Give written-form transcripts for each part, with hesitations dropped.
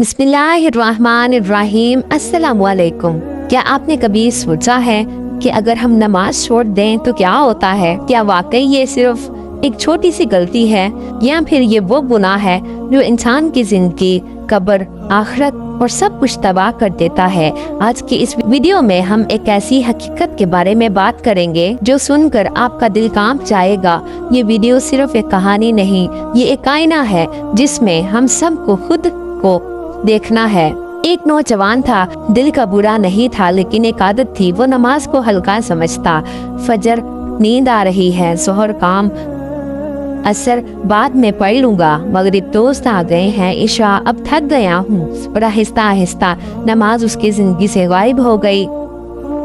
बिस्मिल्लाहिर्रहमानिर्रहीम। अस्सलामुअलैकुम। क्या आपने कभी सोचा है कि अगर हम नमाज छोड़ दें तो क्या होता है? क्या वाकई ये सिर्फ एक छोटी सी गलती है या फिर ये वो गुनाह है जो इंसान की जिंदगी, कब्र, आखिरत और सब कुछ तबाह कर देता है? आज की इस वीडियो में हम एक ऐसी हकीकत के बारे में बात करेंगे जो सुनकर आपका दिल कांप जाएगा। ये वीडियो सिर्फ एक कहानी नहीं, ये एक आईना है जिसमें हम सबको खुद को देखना है। एक नौजवान था, दिल का बुरा नहीं था, लेकिन एक आदत थी, वो नमाज को हल्का समझता। फजर नींद आ रही है, जोहर काम, असर बाद में पढ़ लूंगा, मगरिब दोस्त आ गए हैं, इशा अब थक गया हूँ। और आहिस्ता आहिस्ता नमाज उसकी जिंदगी से गायब हो गई।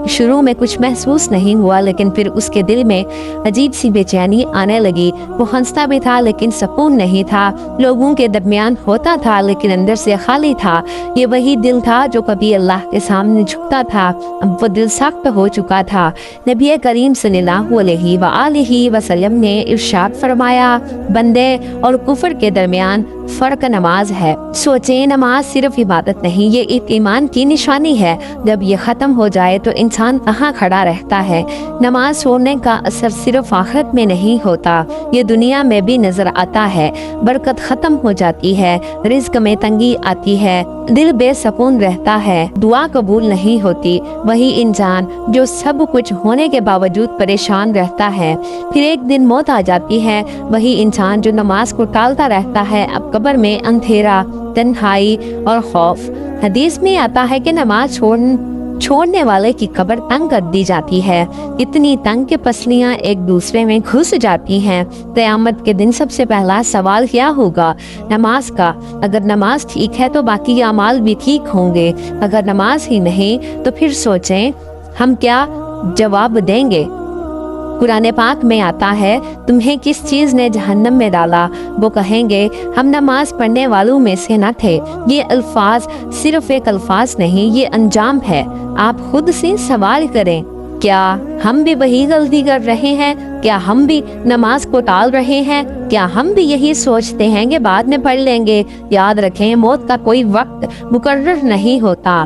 शुरू में कुछ महसूस नहीं हुआ, लेकिन फिर उसके दिल में अजीब सी बेचैनी आने लगी। वो हंसता भी था लेकिन सुकून नहीं था, लोगों के दरमियान होता था लेकिन अंदर से खाली था। ये वही दिल था जो कभी अल्लाह के सामने झुकता था, अब वो दिल सख्त हो चुका था। नबी करीम सल्लल्लाहु अलैहि वसल्लम ने इरशाद फरमाया, बंदे और कुफर के दरमियान फर्क नमाज है। सोचे, नमाज सिर्फ इबादत नहीं, ये एक ईमान की निशानी है। जब ये खत्म हो जाए तो इंसान कहाँ खड़ा रहता है। नमाज छोड़ने का असर सिर्फ आखिरत में नहीं होता, ये दुनिया में भी नजर आता है। बरकत खत्म हो जाती है, रिज्क में तंगी आती है, दिल बेसुकून रहता है, दुआ कबूल नहीं होती। वही इंसान जो सब कुछ होने के बावजूद परेशान रहता है, फिर एक दिन मौत आ जाती है। वही इंसान जो नमाज को टालता रहता है, अब कब्र में अंधेरा, तन्हाई और खौफ। हदीस में आता है कि नमाज छोड़ने वाले की कब्र तंग कर दी जाती है, इतनी तंग कि पसलियां एक दूसरे में घुस जाती हैं। क़यामत के दिन सबसे पहला सवाल क्या होगा? नमाज का। अगर नमाज ठीक है तो बाकी अमाल भी ठीक होंगे, अगर नमाज ही नहीं तो फिर सोचें हम क्या जवाब देंगे। कुरान पाक में आता है, तुम्हें किस चीज ने जहन्नम में डाला? वो कहेंगे, हम नमाज पढ़ने वालों में से न थे। ये अल्फाज सिर्फ एक अल्फाज नहीं, ये अंजाम है। आप खुद से सवाल करें, क्या हम भी वही गलती कर रहे हैं? क्या हम भी नमाज को टाल रहे हैं? क्या हम भी यही सोचते हैं कि बाद में पढ़ लेंगे? याद रखें, मौत का कोई वक्त मुकर्रर नहीं होता,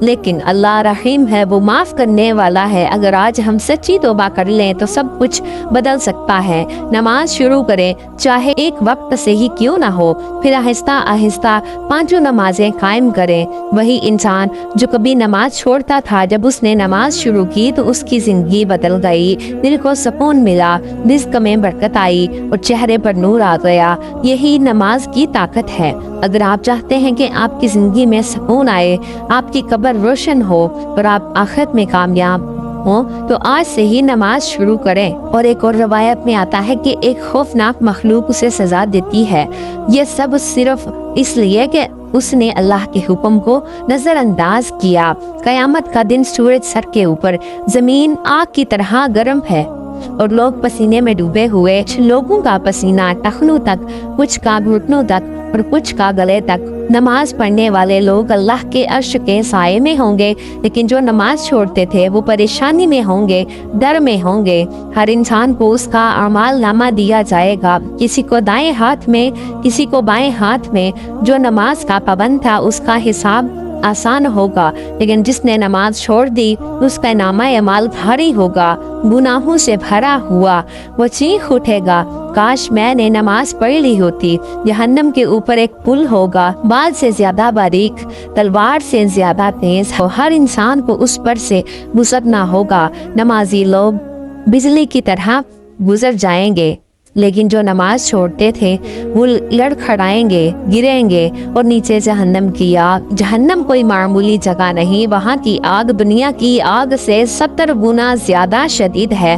लेकिन अल्लाह रहीम है, वो माफ करने वाला है। अगर आज हम सच्ची तौबा कर लें तो सब कुछ बदल सकता है। नमाज शुरू करें, चाहे एक वक्त से ही क्यों ना हो, फिर आहिस्ता आहिस्ता 5 नमाजें कायम करें। वही इंसान जो कभी नमाज छोड़ता था, जब उसने नमाज शुरू की तो उसकी जिंदगी बदल गई, दिल को सुकून मिला, रिज़्क में बरकत आई और चेहरे पर नूर आ गया। यही नमाज की ताकत है। अगर आप चाहते हैं कि आपकी जिंदगी में सुकून आए, आपकी कब्र रोशन हो और आप आखिरत में कामयाब हो, तो आज से ही नमाज शुरू करें। और एक और रवायत में आता है कि एक खौफनाक मखलूक उसे सजा देती है। ये सब सिर्फ इसलिए कि उसने अल्लाह के हुक्म को नजरअंदाज किया। कयामत का दिन सूरज सर के ऊपर, जमीन आग की तरह गर्म है और लोग पसीने में डूबे हुए। लोगों का पसीना टखनों तक, कुछ का घुटनों तक और कुछ का गले तक। नमाज पढ़ने वाले लोग अल्लाह के अर्श के साये में होंगे, लेकिन जो नमाज छोड़ते थे वो परेशानी में होंगे, डर में होंगे। हर इंसान को उसका अमाल नामा दिया जाएगा, किसी को दाएं हाथ में, किसी को बाएं हाथ में। जो नमाज का पाबंद था उसका हिसाब आसान होगा, लेकिन जिसने नमाज छोड़ दी उसका नामा अमाल भारी होगा, गुनाहों से भरा हुआ। वो चीख उठेगा, काश मैंने नमाज पढ़ ली होती। जहन्नम के ऊपर एक पुल होगा, बाल से ज्यादा बारीक, तलवार से ज्यादा तेज, और हर इंसान को उस पर से गुजरना होगा। नमाजी लोग बिजली की तरह गुजर जाएंगे, लेकिन जो नमाज छोड़ते थे वो लड़खड़ाएंगे, गिरेंगे और नीचे जहन्नम की आग। जहन्नम कोई मामूली जगह नहीं, वहाँ की आग दुनिया की आग से 70 गुना ज्यादा शदीद है।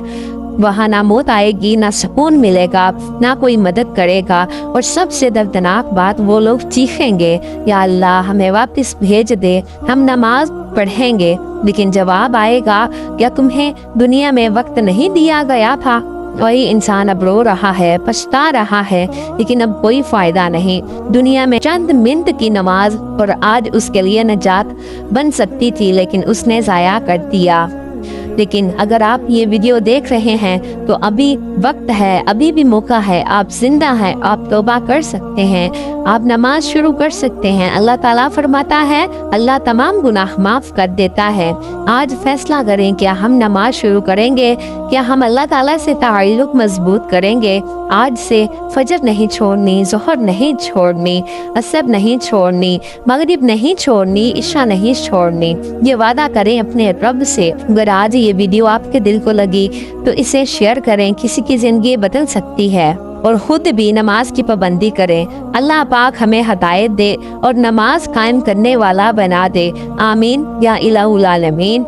वहाँ ना मौत आएगी, ना सुकून मिलेगा, ना कोई मदद करेगा, और सबसे दर्दनाक बात, वो लोग चीखेंगे, या अल्लाह हमें वापस भेज दे, हम नमाज पढ़ेंगे। लेकिन जवाब आएगा, क्या तुम्हें दुनिया में वक्त नहीं दिया गया था? वही इंसान अब रो रहा है, पछता रहा है, लेकिन अब कोई फायदा नहीं। दुनिया में चंद मिनट की नमाज और आज उसके लिए नजात बन सकती थी, लेकिन उसने जाया कर दिया। لیکن اگر آپ یہ ویڈیو دیکھ رہے ہیں تو ابھی وقت ہے، ابھی بھی موقع ہے، آپ زندہ ہیں، آپ توبہ کر سکتے ہیں، آپ نماز شروع کر سکتے ہیں۔ اللہ تعالیٰ فرماتا ہے اللہ تمام گناہ معاف کر دیتا ہے۔ آج فیصلہ کریں کیا ہم نماز شروع کریں گے، کیا ہم اللہ تعالیٰ سے تعلق مضبوط کریں گے۔ آج سے فجر نہیں چھوڑنی، ظہر نہیں چھوڑنی، عصر نہیں چھوڑنی، مغرب نہیں چھوڑنی، عشاء نہیں چھوڑنی۔ یہ وعدہ کریں اپنے رب سے۔ اگر آج یہ ویڈیو آپ کے دل کو لگی تو اسے شیئر کریں، کسی کی زندگی بدل سکتی ہے، اور خود بھی نماز کی پابندی کریں۔ اللہ پاک ہمیں ہدایت دے اور نماز قائم کرنے والا بنا دے۔ آمین یا الہ العالمین۔